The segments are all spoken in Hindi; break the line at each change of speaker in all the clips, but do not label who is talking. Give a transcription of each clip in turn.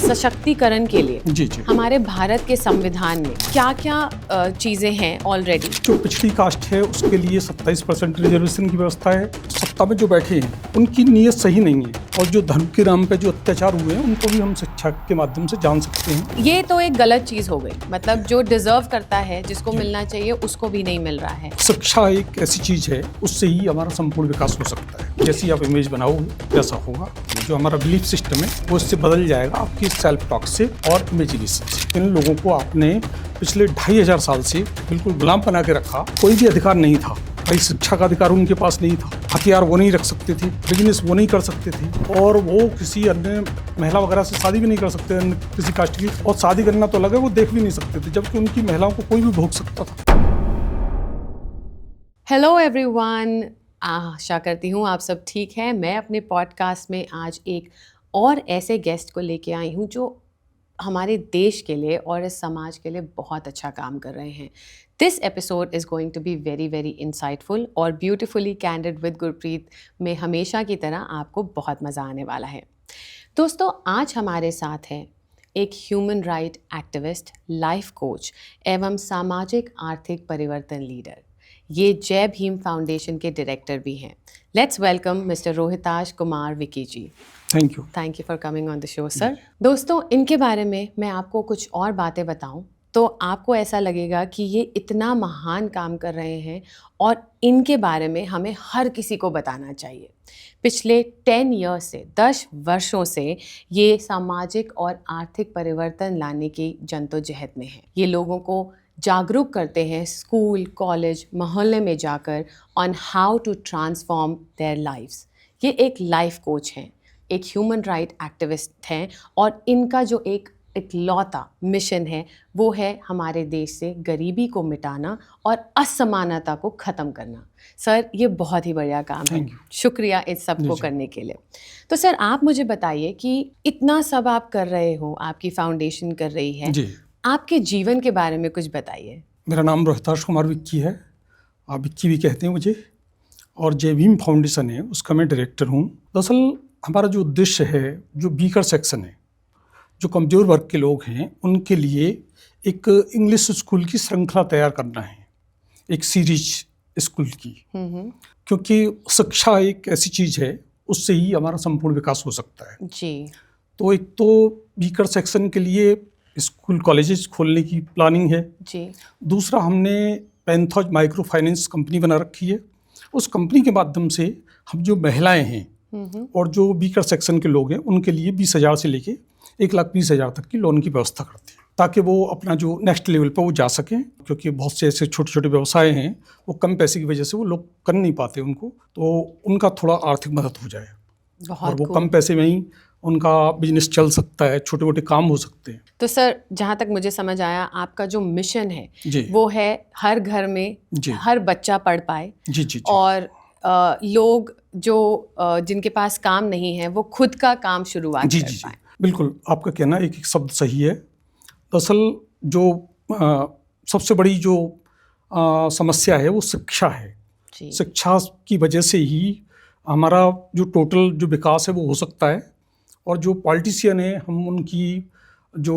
सशक्तिकरण के लिए
जी जी
हमारे भारत के संविधान में क्या क्या चीजें हैं ऑलरेडी?
जो पिछड़ी कास्ट है उसके लिए 27% रिजर्वेशन की व्यवस्था है। सत्ता में जो बैठे हैं उनकी नीयत सही नहीं है, और जो धर्म के नाम पे जो अत्याचार हुए हैं उनको भी हम शिक्षा के माध्यम से जान सकते हैं।
ये तो एक गलत चीज हो गई, मतलब जो डिजर्व करता है, जिसको मिलना चाहिए, उसको भी नहीं मिल रहा है।
शिक्षा एक ऐसी चीज है, उससे ही हमारा संपूर्ण विकास हो सकता है। जैसी आप इमेज बनाओगे वैसा होगा। जो हमारा बिलीफ सिस्टम है वो इससे बदल जाएगा, आपकी सेल्फ टॉक से और इमेजिनेशन से। इन लोगों को आपने पिछले 2500 साल से बिल्कुल गुलाम बना के रखा। कोई भी अधिकार नहीं था भाई, शिक्षा का अधिकार उनके पास नहीं था, हथियार वो नहीं रख सकते थे, बिजनेस वो नहीं कर सकते थे, और वो किसी अन्य महिला वगैरह से शादी भी नहीं कर सकते अन्य किसी कास्ट की, और शादी करना तो अलग है, वो देख भी नहीं सकते थे, जबकि उनकी महिलाओं को कोई भी भोग सकता था।
हेलो एवरीवन, आशा करती हूँ आप सब ठीक हैं। मैं अपने पॉडकास्ट में आज एक और ऐसे गेस्ट को लेके आई हूँ जो हमारे देश के लिए और इस समाज के लिए बहुत अच्छा काम कर रहे हैं। This episode is going to be very very insightful, और ब्यूटिफुली कैंडिड विद गुरप्रीत में हमेशा की तरह आपको बहुत मज़ा आने वाला है। दोस्तों, आज हमारे साथ हैं एक human right activist, life coach एवं सामाजिक आर्थिक परिवर्तन लीडर। ये जय भीम फाउंडेशन के डायरेक्टर भी हैं। Let's welcome mister Rohitash Kumar Vicky ji.
Thank you
for coming on the show sir. दोस्तों, इनके बारे में मैं आपको कुछ और बातें बताऊं तो आपको ऐसा लगेगा कि ये इतना महान काम कर रहे हैं, और इनके बारे में हमें हर किसी को बताना चाहिए। पिछले 10 ईयर्स से, 10 वर्षों से ये सामाजिक और आर्थिक परिवर्तन लाने की जद्दोजहद में है। ये लोगों को जागरूक करते हैं स्कूल, कॉलेज, मोहल्ले में जाकर on how to transform their lives. ये एक लाइफ कोच हैं, एक ह्यूमन राइट एक्टिविस्ट हैं, और इनका जो एक इकलौता मिशन है वो है हमारे देश से गरीबी को मिटाना और असमानता को ख़त्म करना। सर, ये बहुत ही बढ़िया काम है। शुक्रिया इस सब को करने के लिए। तो सर, आप मुझे बताइए कि इतना सब आप कर रहे हो, आपकी फाउंडेशन कर रही है
जी।
आपके जीवन के बारे में कुछ बताइए।
मेरा नाम रोहिताश कुमार विक्की है, आप विक्की भी कहते हैं मुझे, और जय भीम फाउंडेशन है उसका मैं डायरेक्टर हूँ। दरअसल हमारा जो उद्देश्य है, जो वीकर सेक्शन है, जो कमज़ोर वर्ग के लोग हैं, उनके लिए एक इंग्लिश स्कूल की श्रृंखला तैयार करना है, एक सीरीज स्कूल की। क्योंकि शिक्षा एक ऐसी चीज़ है, उससे ही हमारा संपूर्ण विकास हो सकता है
जी।
तो एक तो वीकर सेक्शन के लिए स्कूल कॉलेजेस खोलने की प्लानिंग है
जी।
दूसरा, हमने पैंथोज माइक्रो फाइनेंस कंपनी बना रखी है। उस कंपनी के माध्यम से हम जो महिलाएं हैं और जो वीकर सेक्शन के लोग हैं उनके लिए 20,000 से लेके 1,20,000 तक की लोन की व्यवस्था करते हैं, ताकि वो अपना जो नेक्स्ट लेवल पर वो जा सकें। क्योंकि बहुत से ऐसे छोटे छोटे व्यवसाय हैं वो कम पैसे की वजह से वो लोग कर नहीं पाते उनको, तो उनका थोड़ा आर्थिक मदद हो जाए, और वो कम पैसे में ही उनका बिजनेस चल सकता है, छोटे मोटे काम हो सकते हैं।
तो सर, जहाँ तक मुझे समझ आया, आपका जो मिशन है वो है हर घर में हर बच्चा पढ़ पाए।
जी।
और लोग जो जिनके पास काम नहीं है वो खुद का काम शुरुआत कर पाए।
बिल्कुल, आपका कहना एक शब्द सही है। दरअसल जो सबसे बड़ी जो समस्या है वो शिक्षा है। शिक्षा की वजह से ही हमारा जो टोटल जो विकास है वो हो सकता है, और जो पॉलिटिशियन हैं हम उनकी जो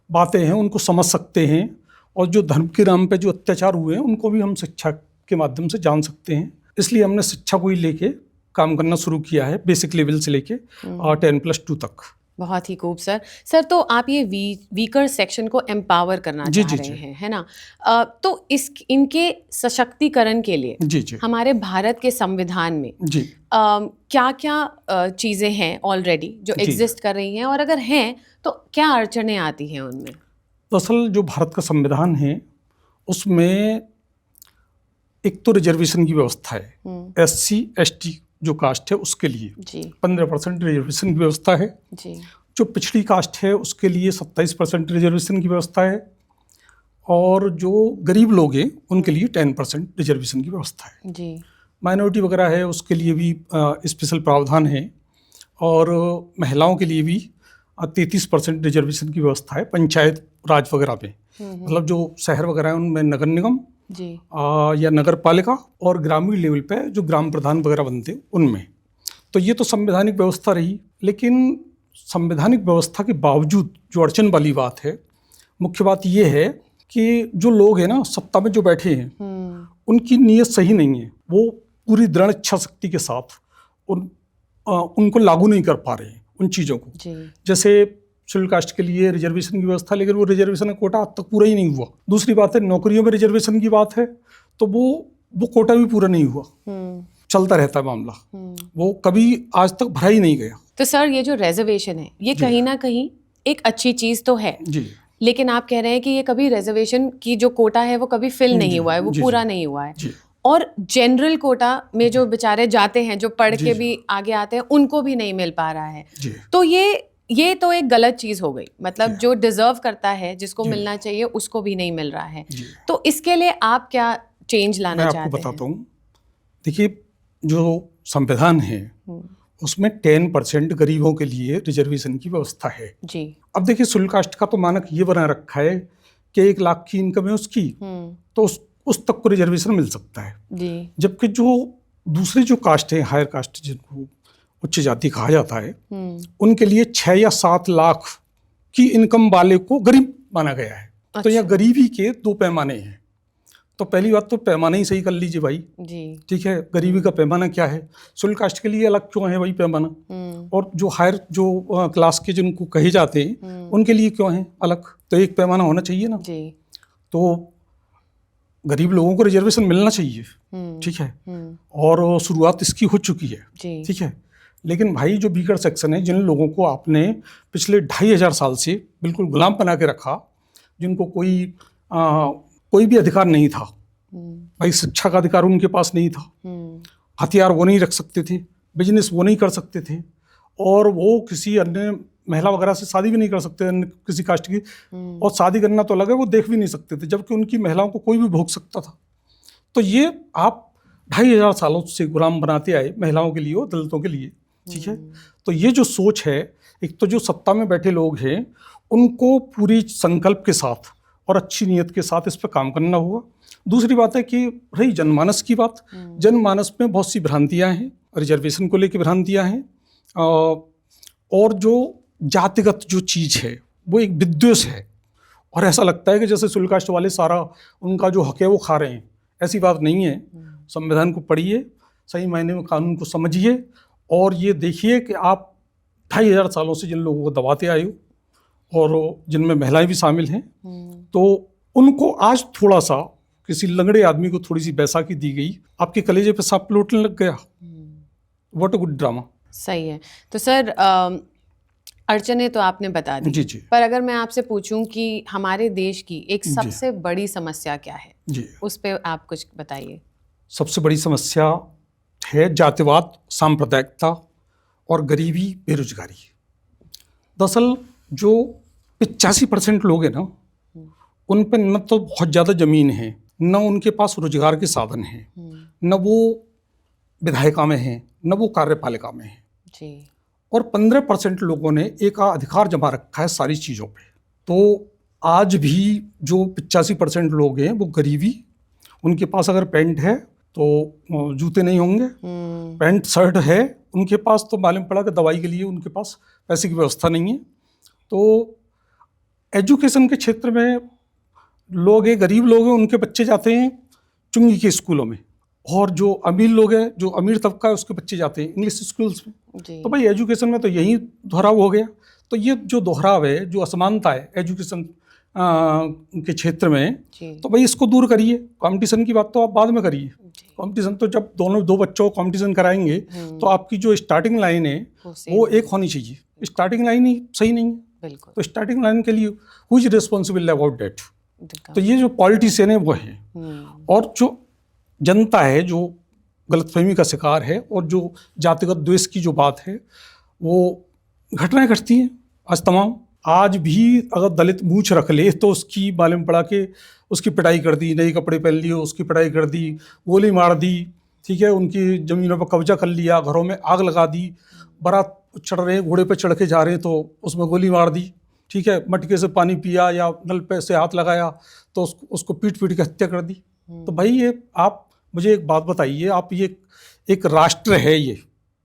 बातें हैं उनको समझ सकते हैं, और जो धर्म के नाम पे जो अत्याचार हुए हैं उनको भी हम शिक्षा के माध्यम से जान सकते हैं। इसलिए हमने शिक्षा को ही लेके काम करना शुरू किया है, बेसिक लेवल से लेके 10+2 तक।
बहुत ही खूब सर। सर, तो आप ये वीकर सेक्शन को एम्पावर करना चाह रहे हैं, है ना? तो इनके सशक्तिकरण के लिए हमारे भारत के संविधान में क्या क्या चीज़ें हैं ऑलरेडी जो एग्जिस्ट कर रही हैं, और अगर हैं तो क्या अड़चनें आती हैं उनमें?
दरअसल जो भारत का संविधान है उसमें एक तो रिजर्वेशन की व्यवस्था है। SC ST जो कास्ट है उसके लिए 15% रिजर्वेशन की व्यवस्था है जी। जो पिछड़ी कास्ट है उसके लिए 27% रिजर्वेशन की व्यवस्था है, और जो गरीब लोग हैं उनके लिए 10% रिजर्वेशन की व्यवस्था है जी। माइनॉरिटी वगैरह है उसके लिए भी स्पेशल प्रावधान है, और महिलाओं के लिए भी 33% रिजर्वेशन की व्यवस्था है पंचायत राज वगैरह में। मतलब जो शहर वगैरह है उनमें नगर निगम जी या नगर पालिका, और ग्रामीण लेवल पे जो ग्राम प्रधान वगैरह बनते हैं उनमें। तो ये तो संवैधानिक व्यवस्था रही, लेकिन संवैधानिक व्यवस्था के बावजूद जो अड़चन वाली बात है, मुख्य बात ये है कि जो लोग हैं ना सत्ता में जो बैठे हैं उनकी नीयत सही नहीं है। वो पूरी दृढ़ इच्छा शक्ति के साथ उनको लागू नहीं कर पा रहे हैं उन चीज़ों को। जैसे शेड्यूल कास्ट के लिए रिजर्वेशन की व्यवस्था, लेकिन वो रिजर्वेशन का कोटा अब तक पूरा ही नहीं हुआ। दूसरी बात है नौकरियों में रिजर्वेशन की बात है तो वो कोटा भी पूरा नहीं हुआ, चलता रहता है मामला, वो कभी आज तक भरा ही नहीं गया।
तो सर ये जो रिजर्वेशन है ये कहीं ना कहीं एक अच्छी चीज तो है
जी,
लेकिन आप कह रहे हैं कि ये कभी रिजर्वेशन की जो कोटा है वो कभी फिल नहीं हुआ है, वो पूरा नहीं हुआ है। और जनरल कोटा में जो बेचारे जाते हैं, जो पढ़ के भी आगे आते हैं, उनको भी नहीं मिल पा रहा है। तो ये तो एक गलत चीज हो गई। मतलब जो डिजर्व करता है, जिसको मिलना चाहिए, उसको भी नहीं मिल रहा है। तो इसके लिए आप क्या चेंज लाना चाहते हैं?
मैं आपको बताता हूँ। देखिए, जो संविधान है उसमें 10% गरीबों के लिए रिजर्वेशन की व्यवस्था है जी। अब देखिए, शेड्यूल कास्ट का तो मानक ये बना रखा है कि 1 लाख की इनकम है उसकी, तो उस तक को रिजर्वेशन मिल सकता है जी। जबकि जो दूसरी जो कास्ट है, हायर कास्ट, जिनको उच्च जाति कहा जाता है, उनके लिए 6 या 7 लाख की इनकम वाले को गरीब माना गया है। अच्छा। तो यहाँ गरीबी के 2 पैमाने हैं। तो पहली बात तो पैमाना ही सही कर लीजिए भाई जी। ठीक है, गरीबी का पैमाना क्या है, शेड्यूल कास्ट के लिए अलग क्यों है भाई पैमाना, और जो हायर जो क्लास के जिनको कहे जाते हैं उनके लिए क्यों है अलग। तो एक पैमाना होना चाहिए ना जी। तो गरीब लोगों को रिजर्वेशन मिलना चाहिए, ठीक है, और शुरुआत इसकी हो चुकी है, ठीक है। लेकिन भाई जो वीकर सेक्शन है, जिन लोगों को आपने पिछले 2500 साल से बिल्कुल गुलाम बना के रखा, जिनको कोई भी अधिकार नहीं था भाई, शिक्षा का अधिकार उनके पास नहीं था, हथियार वो नहीं रख सकते थे, बिजनेस वो नहीं कर सकते थे, और वो किसी अन्य महिला वगैरह से शादी भी नहीं कर सकते किसी कास्ट की, और शादी करना तो अलग है, वो देख भी नहीं सकते थे, जबकि उनकी महिलाओं को कोई भी भोग सकता था। तो ये आप 2500 सालों से गुलाम बनाते आए महिलाओं के लिए और दलितों के लिए, ठीक है। तो ये जो सोच है, एक तो जो सत्ता में बैठे लोग हैं उनको पूरी संकल्प के साथ और अच्छी नीयत के साथ इस पर काम करना होगा। दूसरी बात है कि रही जनमानस की बात, जनमानस में बहुत सी भ्रांतियां हैं, रिजर्वेशन को लेकर भ्रांतियां हैं, और जो जातिगत जो चीज़ है वो एक विद्वेष है, और ऐसा लगता है कि जैसे शेड्यूल कास्ट वाले सारा उनका जो हक है वो खा रहे हैं। ऐसी बात नहीं है। संविधान को पढ़िए, सही मायने में कानून को समझिए, और ये देखिए कि आप 2500 सालों से जिन लोगों को दबाते आए हो, और जिनमें महिलाएं भी शामिल हैं, तो उनको आज थोड़ा सा किसी लंगड़े आदमी को थोड़ी सी बैसाखी दी गई, आपके कलेजे पे सांप लौटने लग गया। What a good drama.
सही है। तो सर अड़चने तो आपने बता दी
जी।
पर अगर मैं आपसे पूछूं कि हमारे देश की एक सबसे बड़ी समस्या क्या है जी, उस पे आप कुछ बताइए।
सबसे बड़ी समस्या है जातिवाद, सांप्रदायिकता और गरीबी, बेरोजगारी। दरअसल जो 85% लोग हैं ना, उन पे न तो बहुत ज़्यादा ज़मीन है, न उनके पास रोजगार के साधन हैं, न वो विधायिका में हैं, न वो कार्यपालिका में हैं जी। और 15% लोगों ने एक अधिकार जमा रखा है सारी चीज़ों पे। तो आज भी जो 85% लोग हैं वो गरीबी, उनके पास अगर पैंट है तो जूते नहीं होंगे, पैंट शर्ट है उनके पास तो मालूम पड़ा कि दवाई के लिए उनके पास पैसे की व्यवस्था नहीं है। तो एजुकेशन के क्षेत्र में लोग हैं, गरीब लोग हैं, उनके बच्चे जाते हैं चुंगी के स्कूलों में, और जो अमीर लोग हैं, जो अमीर तबका है, उसके बच्चे जाते हैं इंग्लिश स्कूल्स में। तो भाई एजुकेशन में तो यही दोहराव हो गया। तो ये जो दोहराव है, जो असमानता है एजुकेशन के क्षेत्र में, तो भाई इसको दूर करिए। कंपटीशन की बात तो आप बाद में करिए। कंपटीशन तो जब दो बच्चों को कंपटीशन कराएंगे तो आपकी जो स्टार्टिंग लाइन है वो एक होनी चाहिए। स्टार्टिंग लाइन ही सही नहीं है, तो स्टार्टिंग लाइन के लिए who is responsible about that. तो ये जो पॉलिटिशियन है वो है, और जो जनता है जो गलतफहमी का शिकार है, और जो जातिगत द्वेष की जो बात है, वो घटनाएं घटती हैं आज तमाम। आज भी अगर दलित मूंछ रख ले तो उसकी मालूम पड़ा कि उसकी पिटाई कर दी, नए कपड़े पहन लिए, उसकी पिटाई कर दी, गोली मार दी, ठीक है, उनकी ज़मीनों पर कब्जा कर लिया, घरों में आग लगा दी, बारात चढ़ रहे हैं, घोड़े पे चढ़ के जा रहे हैं तो उसमें गोली मार दी, ठीक है, मटके से पानी पिया या नल पे से हाथ लगाया तो उसको पीट के हत्या कर दी। तो भाई ये आप मुझे एक बात बताइए, आप ये एक राष्ट्र है ये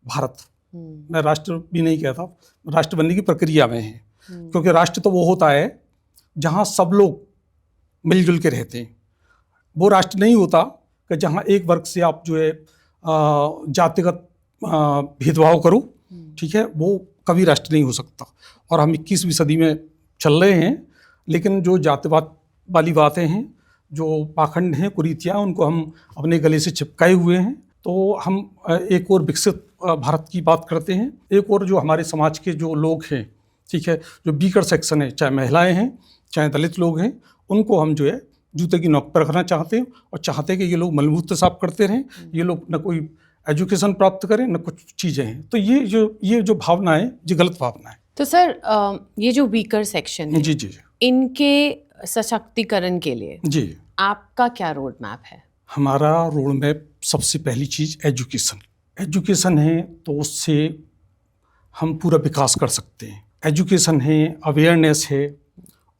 भारत, मैं राष्ट्र भी नहीं कहता, राष्ट्र बनने की प्रक्रिया में है। क्योंकि राष्ट्र तो वो होता है जहाँ सब लोग मिलजुल के रहते हैं। वो राष्ट्र नहीं होता कि जहाँ एक वर्ग से आप जो है जातिगत भेदभाव करो, ठीक है, वो कभी राष्ट्र नहीं हो सकता। और हम 21वीं सदी में चल रहे हैं, लेकिन जो जातिवाद वाली बातें हैं, जो पाखंड हैं, कुरीतियाँ, उनको हम अपने गले से चिपकाए हुए हैं। तो हम एक और विकसित भारत की बात करते हैं, एक और जो हमारे समाज के जो लोग हैं, ठीक है, जो वीकर सेक्शन है, चाहे महिलाएं हैं चाहे दलित लोग हैं, उनको हम जो है जूते की नोक पर रखना चाहते हैं और चाहते हैं कि ये लोग मलबूत साफ करते रहें, ये लोग न कोई एजुकेशन प्राप्त करें न कुछ चीज़ें हैं। तो ये जो भावना है, ये गलत भावना है।
तो सर ये जो वीकर सेक्शन है,
जी जी,
इनके सशक्तिकरण के लिए
जी
आपका क्या रोड मैप है?
हमारा रोड मैप सबसे पहली चीज़ एजुकेशन है, तो उससे हम पूरा विकास कर सकते हैं। एजुकेशन है, अवेयरनेस है,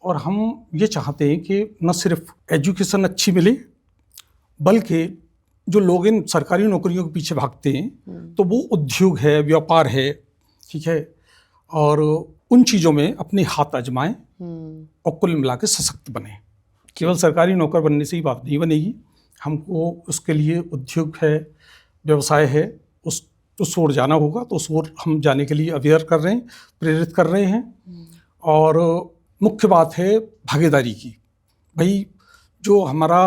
और हम ये चाहते हैं कि न सिर्फ एजुकेशन अच्छी मिले, बल्कि जो लोग इन सरकारी नौकरियों के पीछे भागते हैं, तो वो उद्योग है, व्यापार है, ठीक है, और उन चीज़ों में अपने हाथ आजमाएं और कुल मिला के सशक्त बने। केवल सरकारी नौकर बनने से ही बात नहीं बनेगी, हमको उसके लिए उद्योग है, व्यवसाय है, उस ओर जाना होगा। तो उस ओर हम जाने के लिए अवेयर कर रहे हैं, प्रेरित कर रहे हैं। और मुख्य बात है भागीदारी की। भाई जो हमारा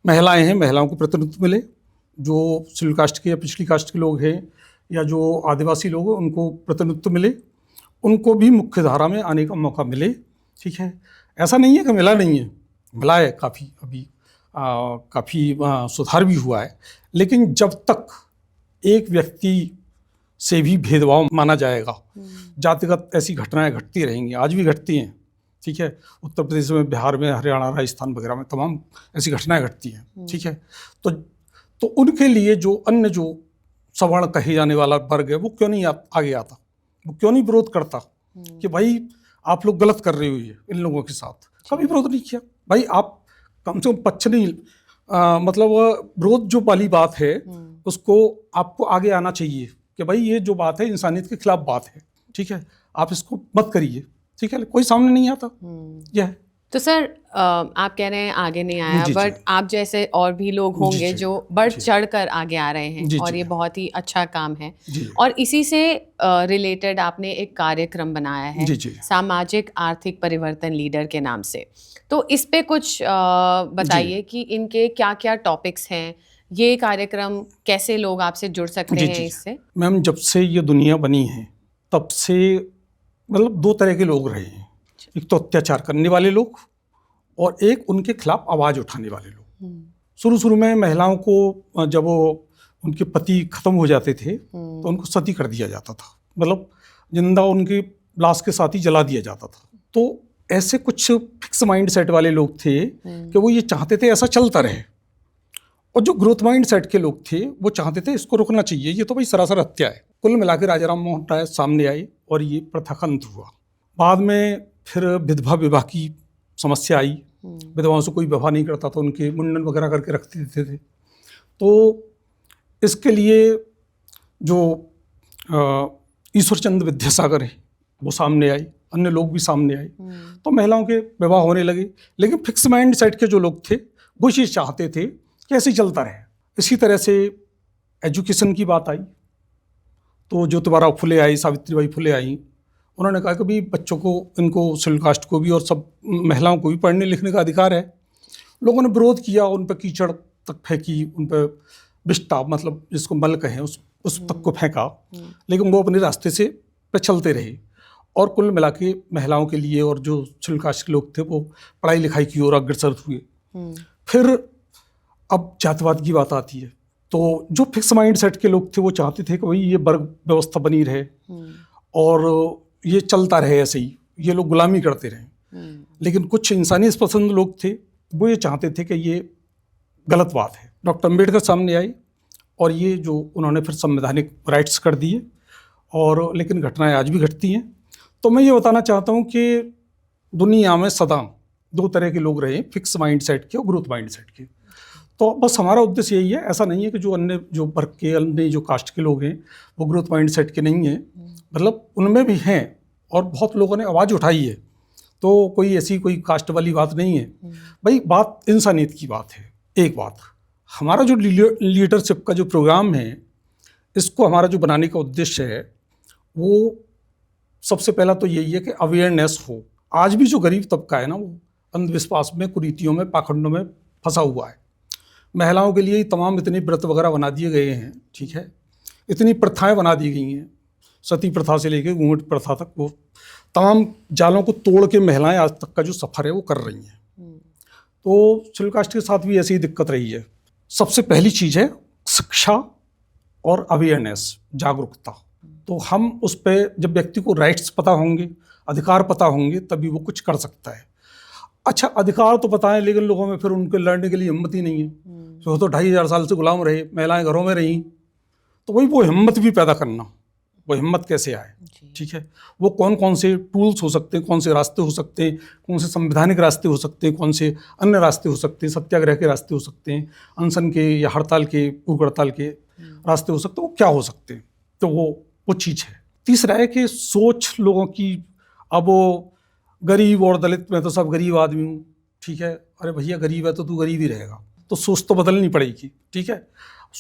महिलाएं हैं, महिलाओं को प्रतिनिधित्व मिले, जो शेड्यूल कास्ट के या पिछली कास्ट के लोग हैं या जो आदिवासी लोग हैं, उनको प्रतिनिधित्व मिले, उनको भी मुख्य धारा में आने का मौका मिले, ठीक है। ऐसा नहीं है कि मिला नहीं है, मिला है काफ़ी, अभी काफ़ी सुधार भी हुआ है। लेकिन जब तक एक व्यक्ति से भी भेदभाव माना जाएगा, जातिगत ऐसी घटनाएं घटती रहेंगी, आज भी घटती हैं, ठीक है। उत्तर प्रदेश में, बिहार में, हरियाणा, राजस्थान वगैरह में तमाम ऐसी घटनाएं घटती हैं, ठीक है। तो उनके लिए जो अन्य जो सवर्ण कहे जाने वाला वर्ग है, वो क्यों नहीं आगे आता, वो क्यों नहीं विरोध करता कि भाई आप लोग गलत कर रहे हो, ये इन लोगों के साथ कभी विरोध नहीं किया। भाई आप कम से कम पक्ष नहीं, मतलब विरोध जो वाली बात है, उसको आपको आगे आना चाहिए कि भाई ये जो बात है इंसानियत के खिलाफ बात है, ठीक है, आप इसको मत करिए, ठीक है। कोई सामने नहीं आता, यह है।
तो सर आप कह रहे हैं आगे नहीं आया, बट आप जैसे और भी लोग होंगे जो बढ़ चढ़ कर आगे आ रहे हैं, और ये बहुत ही अच्छा काम है। और इसी से रिलेटेड आपने एक कार्यक्रम बनाया है, सामाजिक आर्थिक परिवर्तन लीडर के नाम से। तो इस पे कुछ बताइए कि इनके क्या क्या टॉपिक्स हैं, ये कार्यक्रम कैसे लोग आपसे जुड़ सकते हैं इससे?
मैम, जब से ये दुनिया बनी है तब से मतलब दो तरह के लोग रहे हैं, एक तो अत्याचार करने वाले लोग और एक उनके खिलाफ आवाज़ उठाने वाले लोग। शुरू में महिलाओं को जब वो उनके पति खत्म हो जाते थे तो उनको सती कर दिया जाता था, मतलब जिंदा उनकी लाश के साथ ही जला दिया जाता था। तो ऐसे कुछ फिक्स माइंड सेट वाले लोग थे कि वो ये चाहते थे ऐसा चलता रहे, और जो ग्रोथ माइंड सेट के लोग थे वो चाहते थे इसको रोकना चाहिए, ये तो भाई सरासर हत्या है। कुल मिलाकर राजा राम मोहन राय सामने आए और ये प्रथा का अंत हुआ। बाद में फिर विधवा विवाह की समस्या आई, विधवाओं से कोई विवाह नहीं करता था, उनके मुंडन वगैरह करके रख देते थे। तो इसके लिए जो ईश्वर चंद्र विद्यासागर है वो सामने आई, अन्य लोग भी सामने आए, तो महिलाओं के विवाह होने लगे। लेकिन फिक्स माइंड सेट के जो लोग थे वो ये चाहते थे कि ऐसे ही चलता रहे। इसी तरह से एजुकेशन की बात आई, तो ज्योतिबा फुले आई, सावित्रीबाई फुले आई, उन्होंने कहा कि भाई बच्चों को, इनको शेड्यूल कास्ट को भी और सब महिलाओं को भी पढ़ने लिखने का अधिकार है। लोगों ने विरोध किया, उन पर कीचड़ तक फेंकी, उन पर बिस्टा, मतलब जिसको मल कहें, उस तक को फेंका, लेकिन वो अपने रास्ते से पे चलते रहे। और कुल मिला के महिलाओं के लिए और जो शेड्यूल कास्ट के लोग थे वो पढ़ाई लिखाई की ओर अग्रसर हुए। फिर अब जातिवाद की बात आती है, तो जो फिक्स माइंड सेट के लोग थे वो चाहते थे कि भाई ये वर्ग व्यवस्था बनी रहे और ये चलता रहे ऐसे ही, ये लोग गुलामी करते रहे। लेकिन कुछ इंसानियत पसंद लोग थे, वो ये चाहते थे कि ये गलत बात है। डॉक्टर अम्बेडकर सामने आए और ये जो उन्होंने फिर संवैधानिक राइट्स कर दिए, और लेकिन घटनाएं आज भी घटती हैं। तो मैं ये बताना चाहता हूँ कि दुनिया में सदा दो तरह के लोग रहे, फिक्स माइंड सेट के और ग्रोथ माइंड सेट के। तो बस हमारा उद्देश्य यही है, ऐसा नहीं है कि जो अन्य जो वर्ग के अन्य जो कास्ट के लोग हैं वो ग्रोथ माइंडसेट के नहीं हैं, मतलब उनमें भी हैं और बहुत लोगों ने आवाज़ उठाई है, तो कोई ऐसी कोई कास्ट वाली बात नहीं है भाई, बात इंसानियत की बात है। एक बात, हमारा जो लीडरशिप का जो प्रोग्राम है, इसको हमारा जो बनाने का उद्देश्य है वो सबसे पहला तो यही है कि अवेयरनेस हो। आज भी जो गरीब तबका है ना, वो अंधविश्वास में, कुरीतियों में, पाखंडों में फंसा हुआ है। महिलाओं के लिए तमाम इतने व्रत वगैरह बना दिए गए हैं, ठीक है, इतनी प्रथाएं बना दी गई हैं, सती प्रथा से लेकर घूंघट प्रथा तक, वो तमाम जालों को तोड़ के महिलाएं आज तक का जो सफ़र है वो कर रही हैं। तो शेड्यूल कास्ट के साथ भी ऐसी ही दिक्कत रही है। सबसे पहली चीज़ है शिक्षा और अवेयरनेस, जागरूकता। तो हम उस पर, जब व्यक्ति को राइट्स पता होंगे, अधिकार पता होंगे, तभी वो कुछ कर सकता है। अच्छा, अधिकार तो पता है लेकिन लोगों में फिर उनके लड़ने के लिए हिम्मत ही नहीं है। तो 2500 साल से गुलाम रहे, महिलाएं घरों में रहीं, तो वही वो हिम्मत भी पैदा करना, वो हिम्मत कैसे आए, ठीक है, वो कौन कौन से टूल्स हो सकते हैं, कौन से रास्ते हो सकते हैं, कौन से संवैधानिक रास्ते हो सकते हैं, कौन से अन्य रास्ते हो सकते हैं, सत्याग्रह के रास्ते हो सकते हैं, अनशन के या हड़ताल के, भूख हड़ताल के रास्ते हो सकते हैं, वो क्या हो सकते हैं। तो वो चीज़ है। तीसरा है कि सोच लोगों की, अब वो गरीब और दलित में तो सब गरीब आदमी हूँ, ठीक है, अरे भैया गरीब है तो तू गरीब ही रहेगा, तो सोच तो बदलनी पड़ेगी, ठीक है।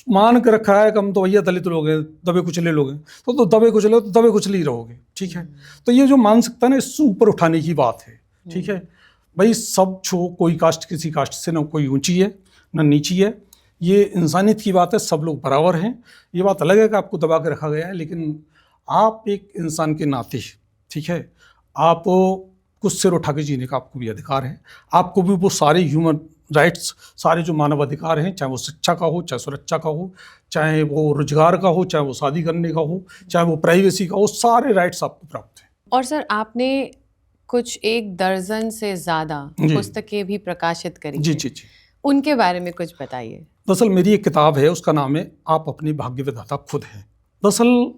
मान के रखा है कि हम तो भैया दलित लोग हैं, दबे कुचले लोग हैं, तो दबे कुचले तो दबे कुचले ही रहोगे, ठीक है। तो ये जो मानसिकता ना, इससे ऊपर उठाने की बात है, ठीक है भाई। सब छो, कोई कास्ट किसी कास्ट से ना कोई ऊंची है ना नीची है, ये इंसानियत की बात है, सब लोग बराबर हैं। ये बात अलग है कि आपको दबा के रखा गया है, लेकिन आप एक इंसान के नाते, ठीक है, आप कुछ सिर उठा के जीने का आपको भी अधिकार है। आपको भी वो सारे ह्यूमन राइट्स, सारे जो मानव अधिकार हैं, चाहे वो शिक्षा का हो, चाहे सुरक्षा का हो, चाहे वो रोजगार का हो, चाहे वो शादी करने का हो, चाहे वो प्राइवेसी का हो, सारे राइट्स आपको प्राप्त हैं।
और सर, आपने कुछ 1 दर्जन से ज़्यादा पुस्तकें भी प्रकाशित करी हैं।
जी,
उनके बारे में कुछ बताइए।
दरअसल मेरी एक किताब है, उसका नाम है आप अपनी भाग्य विधाता खुद हैं। दरअसल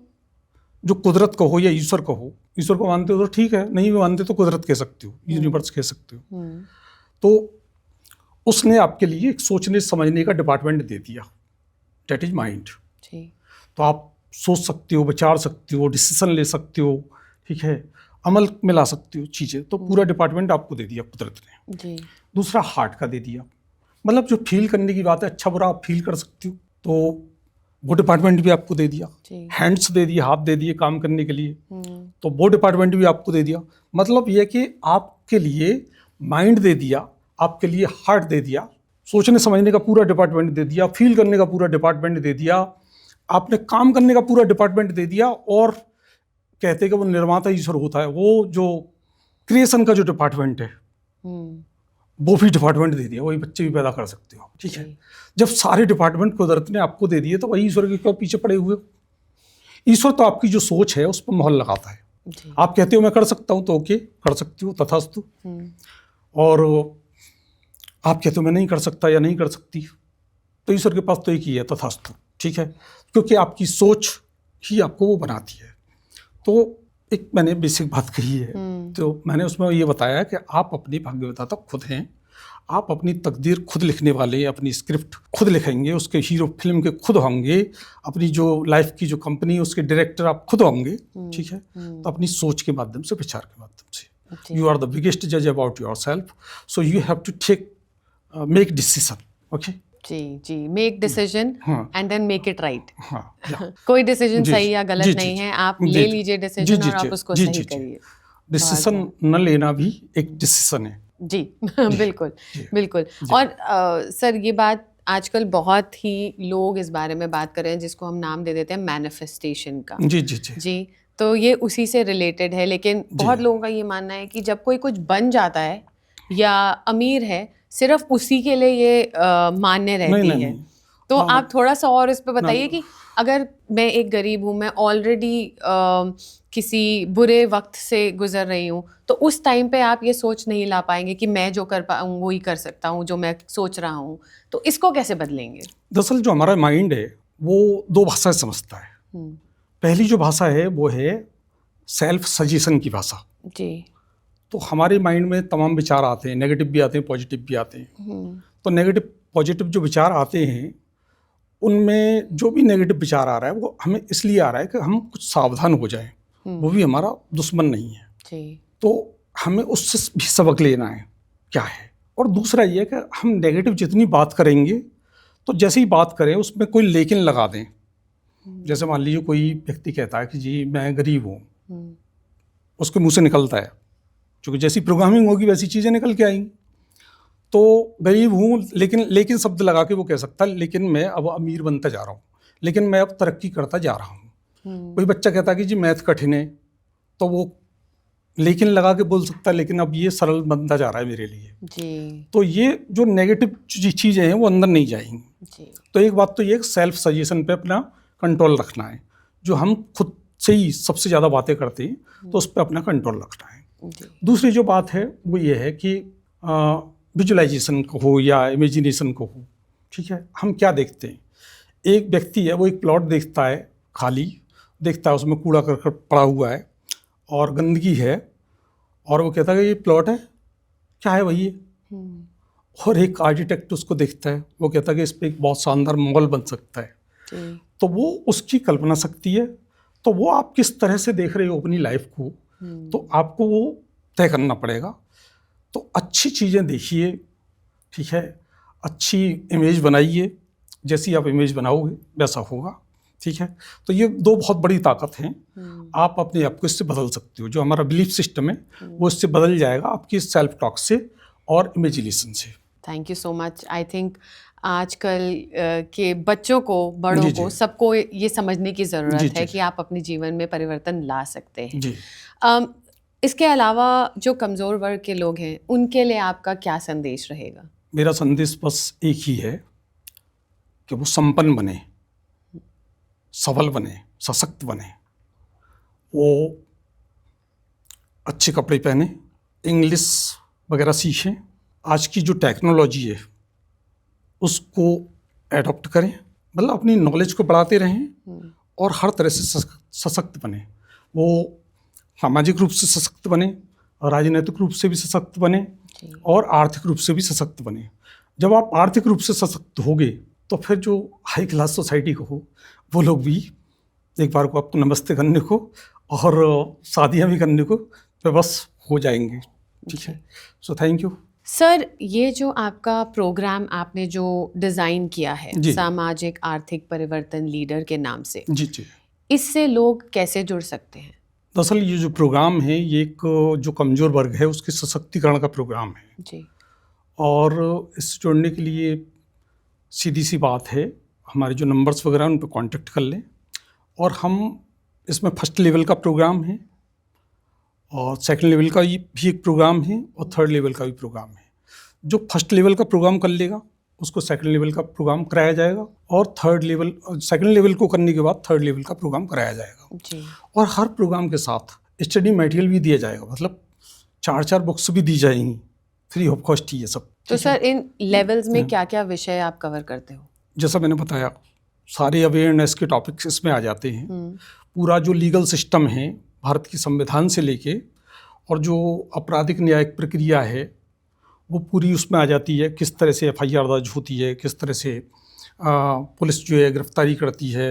जो कुदरत को हो या ईश्वर को हो, ईश्वर को मानते हो तो ठीक है, नहीं भी मानते तो कुदरत कह सकते हो, यूनिवर्स कह सकते हो, तो उसने आपके लिए एक सोचने समझने का डिपार्टमेंट दे दिया, डेट इज माइंड। तो आप सोच सकते हो, विचार सकते हो, डिसीजन ले सकते हो, ठीक है, अमल में ला सकते हो चीज़ें, तो पूरा डिपार्टमेंट आपको दे दिया कुदरत ने। दूसरा हार्ट का दे दिया, मतलब जो फील करने की बात है, अच्छा बुरा आप फील कर सकते हो, तो वो डिपार्टमेंट भी आपको दे दिया। हैंड्स दे दिए, हाथ दे दिए काम करने के लिए, तो वो डिपार्टमेंट भी आपको दे दिया। मतलब ये कि आपके लिए माइंड दे दिया, आपके लिए हार्ट दे दिया, सोचने समझने का पूरा डिपार्टमेंट दे दिया, फील करने का पूरा डिपार्टमेंट दे दिया, आपने काम करने का पूरा डिपार्टमेंट दे दिया। और कहते हैं कि वो निर्माता ईश्वर होता है, वो जो क्रिएशन का जो डिपार्टमेंट है वो भी डिपार्टमेंट दे दिया, वही बच्चे भी पैदा कर सकते हो, ठीक है। जब सारे डिपार्टमेंट कुदरत ने आपको दे दिए, तो वही ईश्वर के क्यों पीछे पड़े हुए? ईश्वर तो आपकी जो सोच है उस पर मोहर लगाता है। आप कहते हो मैं कर सकता हूँ, तो ओके कर सकती हो, तथास्तु। और आप कहते हो मैं नहीं कर सकता या नहीं कर सकती, तो ईश्वर के पास तो एक ही है, तथास्तु, ठीक है, क्योंकि आपकी सोच ही आपको वो बनाती है। तो एक मैंने बेसिक बात कही है, तो मैंने उसमें ये बताया कि आप अपनी भाग्य विधाता खुद हैं, आप अपनी तकदीर खुद लिखने वाले, अपनी स्क्रिप्ट खुद लिखेंगे, उसके हीरो फिल्म के खुद होंगे, अपनी जो लाइफ की जो कंपनी उसके डायरेक्टर आप खुद होंगे, ठीक है। तो अपनी सोच के माध्यम से, विचार के माध्यम से, यू आर द बिगेस्ट जज about yourself, so you have to take make decision, okay.
जी, make decision and then make it right. कोई डिसीजन सही या गलत नहीं है, आप ले लीजिए डिसीजन और आप उसको सही करिए।
डिसीजन न लेना भी एक डिसीजन है।
जी बिल्कुल बिल्कुल। और सर, ये बात आजकल बहुत ही लोग इस बारे में बात कर रहे हैं, जिसको हम नाम दे देते हैं मैनिफेस्टेशन का। जी, तो ये उसी से रिलेटेड है। लेकिन बहुत लोगों का ये मानना है कि जब कोई कुछ बन जाता है या अमीर है, सिर्फ उसी के लिए ये मान्य रहती है। तो आप थोड़ा सा और इस पे बताइए कि अगर मैं एक गरीब हूँ, मैं ऑलरेडी किसी बुरे वक्त से गुजर रही हूँ, तो उस टाइम पे आप ये सोच नहीं ला पाएंगे कि मैं जो कर पाऊँ वो ही कर सकता हूँ, जो मैं सोच रहा हूँ, तो इसको कैसे बदलेंगे?
दरअसल जो हमारा माइंड है वो 2 भाषाएं समझता है। पहली जो भाषा है वो है सेल्फ सजेशन की भाषा।
जी। तो
हमारे माइंड में तमाम विचार आते हैं, नेगेटिव भी आते हैं, पॉजिटिव भी आते हैं। तो नेगेटिव पॉजिटिव जो विचार आते हैं उनमें जो भी नेगेटिव विचार आ रहा है वो हमें इसलिए आ रहा है कि हम कुछ सावधान हो जाएं, वो भी हमारा दुश्मन नहीं है
जी।
तो हमें उससे भी सबक लेना है क्या है। और दूसरा ये है कि हम नेगेटिव जितनी बात करेंगे तो जैसे ही बात करें उसमें कोई लेकिन लगा दें। जैसे मान लीजिए कोई व्यक्ति कहता है कि जी मैं गरीब हूँ, उसके मुंह से निकलता है, क्योंकि जैसी प्रोग्रामिंग होगी वैसी चीज़ें निकल के आएंगी। तो गरीब हूँ लेकिन शब्द लगा के वो कह सकता है लेकिन मैं अब अमीर बनता जा रहा हूँ, लेकिन मैं अब तरक्की करता जा रहा हूँ। कोई बच्चा कहता है कि जी मैथ कठिन है, तो वो लेकिन लगा के बोल सकता है लेकिन अब ये सरल बनता जा रहा है मेरे लिए
जी।
तो ये जो नेगेटिव चीज़ें हैं वो अंदर नहीं जाएंगी
जी।
तो एक बात तो ये सेल्फ सजेशन पे अपना कंट्रोल रखना है। जो हम खुद से ही सबसे ज़्यादा बातें करते हैं तो उस पर अपना कंट्रोल रखना है। दूसरी जो बात है वो ये है कि विजुअलाइजेशन को हो या इमेजिनेशन को हो, ठीक है, हम क्या देखते हैं, एक व्यक्ति है वो एक प्लॉट देखता है, खाली देखता है, उसमें कूड़ा करकट पड़ा हुआ है और गंदगी है, और वो कहता है कि ये प्लॉट है, क्या है भाई ये। और एक आर्किटेक्ट उसको देखता है, वो कहता है कि इस पर एक बहुत शानदार मॉल बन सकता है। तो वो उसकी कल्पना शक्ति है। तो वो आप किस तरह से देख रहे हो अपनी लाइफ को, तो आपको वो तय करना पड़ेगा। तो अच्छी चीज़ें देखिए, ठीक है, अच्छी इमेज बनाइए, जैसी आप इमेज बनाओगे वैसा होगा, ठीक है। तो ये दो बहुत बड़ी ताकत हैं। आप अपने आप को इससे बदल सकते हो। जो हमारा बिलीफ सिस्टम है वो इससे बदल जाएगा आपकी सेल्फ टॉक से और इमेजिनेशन से।
Thank you so much. I think आजकल के बच्चों को, बड़ों को, सबको ये समझने की ज़रूरत है कि आप अपने जीवन में परिवर्तन ला सकते हैं।
जी।
इसके अलावा जो कमज़ोर वर्ग के लोग हैं उनके लिए आपका क्या संदेश रहेगा?
मेरा संदेश बस एक ही है कि वो संपन्न बने, सबल बने, सशक्त बने, वो अच्छे कपड़े पहने, इंग्लिश वगैरह सीखें, आज की जो टेक्नोलॉजी है उसको एडॉप्ट करें, मतलब अपनी नॉलेज को बढ़ाते रहें और हर तरह से सशक्त बने। वो सामाजिक रूप से सशक्त बने, राजनीतिक रूप से भी सशक्त बने और आर्थिक रूप से भी सशक्त बने। जब आप आर्थिक रूप से सशक्त होगे तो फिर जो हाई क्लास सोसाइटी को हो वो लोग भी एक बार को आपको नमस्ते करने को और शादियाँ भी करने को बस हो जाएंगे, ठीक है। So thank you
sir. ये जो आपका प्रोग्राम आपने जो डिज़ाइन किया है सामाजिक आर्थिक परिवर्तन लीडर के नाम से,
जी, इससे
लोग कैसे जुड़ सकते हैं?
दरअसल ये जो प्रोग्राम है ये एक जो कमज़ोर वर्ग है उसके सशक्तिकरण का प्रोग्राम है जी। और इससे जुड़ने के लिए सीधी सी बात है, हमारे जो नंबर्स वगैरह उन पर कांटेक्ट कर लें। और हम इसमें फर्स्ट लेवल का प्रोग्राम है और सेकंड लेवल का भी एक प्रोग्राम है और थर्ड लेवल का भी प्रोग्राम है। जो फर्स्ट लेवल का प्रोग्राम कर लेगा उसको सेकंड लेवल का प्रोग्राम कराया जाएगा और सेकंड लेवल को करने के बाद थर्ड लेवल का प्रोग्राम कराया जाएगा जी। और हर प्रोग्राम के साथ स्टडी मटेरियल भी दिया जाएगा, मतलब 4 बुक्स भी दी जाएंगी, फ्री ऑफ कॉस्ट ही ये सब।
तो सर इन लेवल्स में क्या क्या विषय आप कवर करते हो? जैसा
मैंने बताया सारे अवेयरनेस के टॉपिक्स इसमें आ जाते हैं। पूरा जो लीगल सिस्टम है भारत की संविधान से लेके और जो आपराधिक न्यायिक प्रक्रिया है वो पूरी उसमें आ जाती है। किस तरह से FIR दर्ज होती है, किस तरह से पुलिस जो है गिरफ्तारी करती है,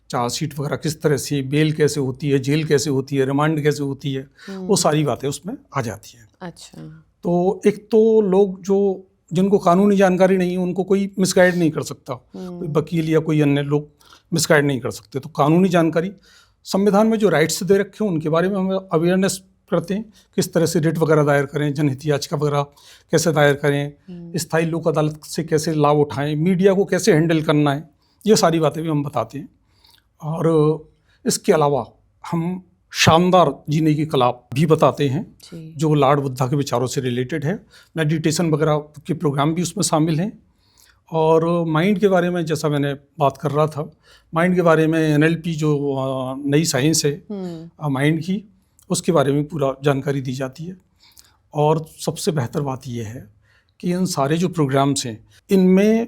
चार्जशीट वगैरह किस तरह से, बेल कैसे होती है, जेल कैसे होती है, रिमांड कैसे होती है, वो सारी बातें उसमें आ जाती हैं।
अच्छा।
तो एक तो लोग जो जिनको कानूनी जानकारी नहीं है उनको कोई मिसगाइड नहीं कर सकता, कोई वकील या कोई अन्य लोग मिसगाइड नहीं कर सकते। तो कानूनी जानकारी, संविधान में जो राइट्स दे रखे हैं उनके बारे में हम अवेयरनेस करते हैं। किस तरह से रिट वगैरह दायर करें, जनहित याचिका वगैरह कैसे दायर करें, स्थायी लोक अदालत से कैसे लाभ उठाएं, मीडिया को कैसे हैंडल करना है, ये सारी बातें भी हम बताते हैं। और इसके अलावा हम शानदार जीने की कला भी बताते हैं जो लॉर्ड बुद्धा के विचारों से रिलेटेड है। मेडिटेशन वगैरह के प्रोग्राम भी उसमें शामिल हैं। और माइंड के बारे में जैसा मैंने बात कर रहा था, माइंड के बारे में NLP जो नई साइंस है माइंड की, उसके बारे में पूरा जानकारी दी जाती है। और सबसे बेहतर बात यह है कि इन सारे जो प्रोग्राम्स हैं इनमें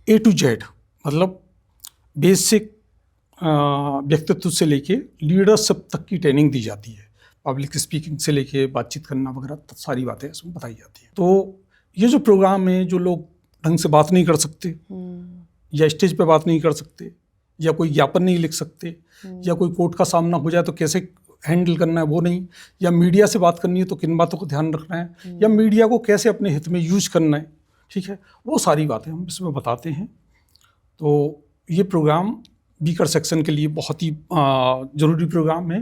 A to Z मतलब बेसिक व्यक्तित्व से लेके लीडरशिप तक की ट्रेनिंग दी जाती है। पब्लिक स्पीकिंग से लेके बातचीत करना वगैरह सारी बातें इसमें बताई जाती हैं। तो ये जो प्रोग्राम है, जो लोग ढंग से बात नहीं कर सकते, या स्टेज पे बात नहीं कर सकते, या कोई ज्ञापन नहीं लिख सकते, या कोई कोर्ट का सामना हो जाए तो कैसे हैंडल करना है वो नहीं, या मीडिया से बात करनी है तो किन बातों को ध्यान रखना है, या मीडिया को कैसे अपने हित में यूज करना है, ठीक है, वो सारी बातें हम इसमें बताते हैं। तो ये प्रोग्राम बीकर सेक्शन के लिए बहुत ही ज़रूरी प्रोग्राम है।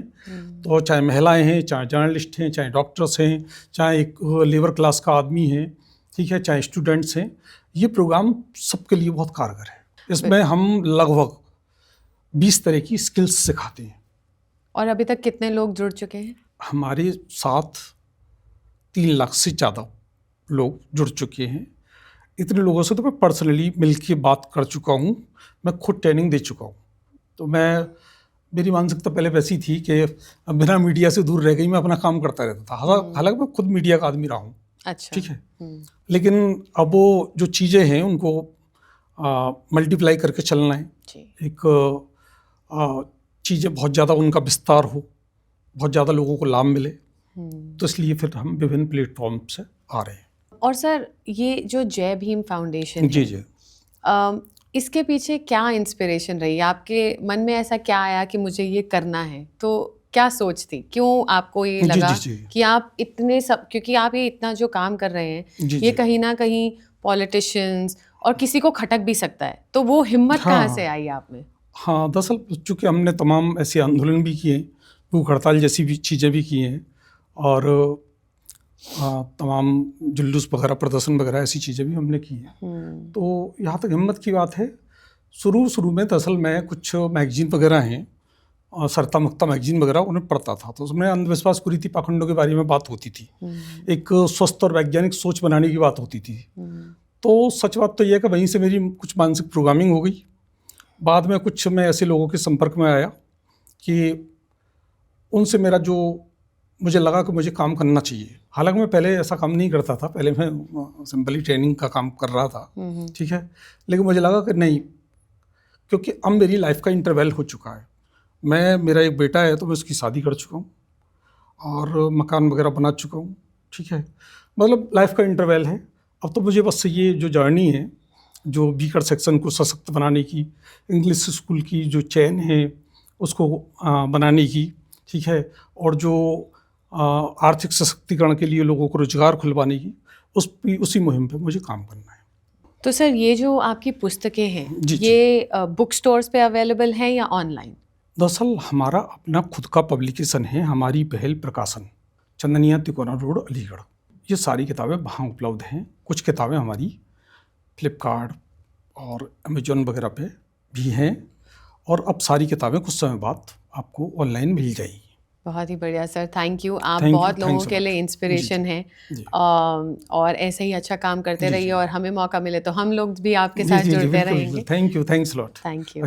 तो चाहे महिलाएं हैं, चाहे जर्नलिस्ट हैं, चाहे डॉक्टर्स हैं, चाहे एक लेबर क्लास का आदमी है, ठीक है, चाहे स्टूडेंट्स हैं, ये प्रोग्राम सबके लिए बहुत कारगर है। इसमें हम लगभग 20 तरह की स्किल्स सिखाते हैं।
और अभी तक कितने लोग जुड़ चुके हैं?
हमारे साथ 3 लाख से ज़्यादा लोग जुड़ चुके हैं। इतने लोगों से तो मैं पर्सनली मिलके बात कर चुका हूँ, मैं खुद ट्रेनिंग दे चुका हूँ। तो मेरी मानसिकता पहले वैसी थी कि बिना मीडिया से दूर रह गई, मैं अपना काम करता रहता था। हालांकि मैं खुद मीडिया का आदमी रहा हूँ,
अच्छा,
ठीक है, लेकिन अब वो जो चीज़ें हैं उनको मल्टीप्लाई करके चलना है। एक चीज़ें बहुत ज़्यादा उनका विस्तार हो, बहुत ज़्यादा लोगों को लाभ मिले, तो इसलिए फिर हम विभिन्न प्लेटफॉर्म से आ रहे हैं।
और सर, ये जो जय भीम फाउंडेशन
जी
है, इसके पीछे क्या इंस्पिरेशन रही? आपके मन में ऐसा क्या आया कि मुझे ये करना है? तो क्या सोच थी, क्यों आपको ये लगा कि आप इतने सब, क्योंकि आप ये इतना जो काम कर रहे हैं ये कहीं ना कहीं पॉलिटिशियंस और किसी को खटक भी सकता है, तो वो हिम्मत कहाँ से आई आप में?
हाँ, दरअसल चूँकि हमने तमाम ऐसे आंदोलन भी किए, भूख हड़ताल जैसी भी चीज़ें भी की हैं, और तमाम जुलूस वगैरह, प्रदर्शन वगैरह ऐसी चीज़ें भी हमने की हैं। तो यहाँ तक हिम्मत की बात है, शुरू में दरअसल मैं कुछ मैगजीन वगैरह हैं, सरता मुक्ता मैगजीन वगैरह, उन्हें पढ़ता था। तो उसमें अंधविश्वास, कुरीति, पाखंडों के बारे में बात होती थी, एक स्वस्थ और वैज्ञानिक सोच बनाने की बात होती थी। तो सच बात तो यह है कि वहीं से मेरी कुछ मानसिक प्रोग्रामिंग हो गई। बाद में कुछ मैं ऐसे लोगों के संपर्क में आया कि उनसे मेरा जो मुझे लगा कि मुझे काम करना चाहिए। हालांकि मैं पहले ऐसा काम नहीं करता था, पहले मैं सिंपली ट्रेनिंग का काम कर रहा था, ठीक है, लेकिन मुझे लगा कि नहीं, क्योंकि अब मेरी लाइफ का इंटरवल हो चुका है। मेरा एक बेटा है, तो मैं उसकी शादी कर चुका हूँ और मकान वगैरह बना चुका हूँ, ठीक है, मतलब लाइफ का इंटरवल है। अब तो मुझे बस ये जो जर्नी है, जो बीकर सेक्शन को सशक्त बनाने की, इंग्लिश स्कूल की जो चेन है उसको बनाने की, ठीक है, और जो आर्थिक सशक्तिकरण के लिए लोगों को रोजगार खुलवाने की, उसी मुहिम पे मुझे काम करना है।
तो सर, ये जो आपकी पुस्तकें हैं, ये बुक स्टोर्स पे अवेलेबल हैं या ऑनलाइन?
दरअसल हमारा अपना खुद का पब्लिकेशन है, हमारी पहल प्रकाशन, चंदनिया तिकोना रोड, अलीगढ़। ये सारी किताबें वहाँ उपलब्ध हैं। कुछ किताबें हमारी फ्लिपकार्ट और अमेजोन वगैरह पे भी हैं, और अब सारी किताबें कुछ समय बाद आपको ऑनलाइन मिल जाएगी।
बहुत ही बढ़िया सर, थैंक यू। आप बहुत लोगों के लिए इंस्पिरेशन हैं, और ऐसे ही अच्छा काम करते रहिए, और हमें मौका मिले तो हम लोग भी आपके साथ जुड़ते रहेंगे।
Thank you, thanks lot.
Thank you.